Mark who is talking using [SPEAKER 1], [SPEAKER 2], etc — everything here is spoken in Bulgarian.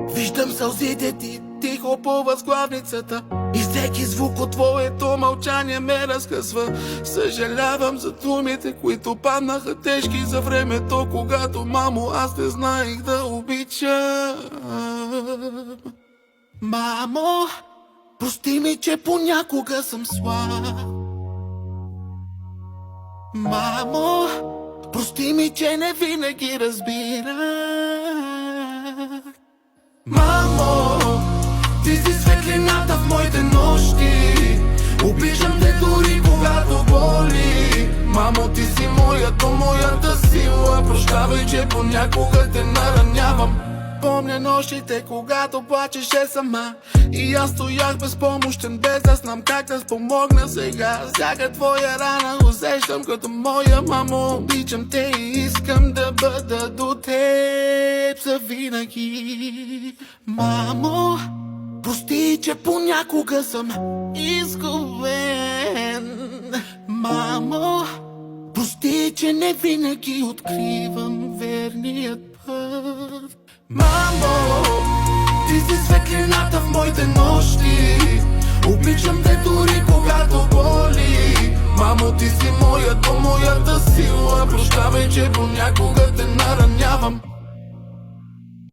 [SPEAKER 1] Виждам сълзите ти тихо по възглавницата и всеки звук от твоето мълчание ме разкъсва. Съжалявам за думите, които паднаха тежки за времето, когато, мамо, аз не знаех да обичам. Мамо, прости ми, че понякога съм слаб. Мамо, прости ми, че не винаги разбирах. Мамо, ти си светлината в моите нощи. Обичам те дори когато боли. Мамо, ти си моята сила. Прощавай, че понякога те наранявам. Помня нощите, когато плачеше сама и аз стоях безпомощен, без да знам как да спомогна сега. Всяка твоя рана усещам като моя. Мамо, обичам те и искам да бъда до теб завинаги. Мамо, прости, че понякога съм изгубен. Мамо, прости, че не винаги откривам верният път. Мамо, ти си светлината в моите нощи. Обичам те дори когато боли. Мамо, ти си моята сила. Прощавай, че понякога те наранявам.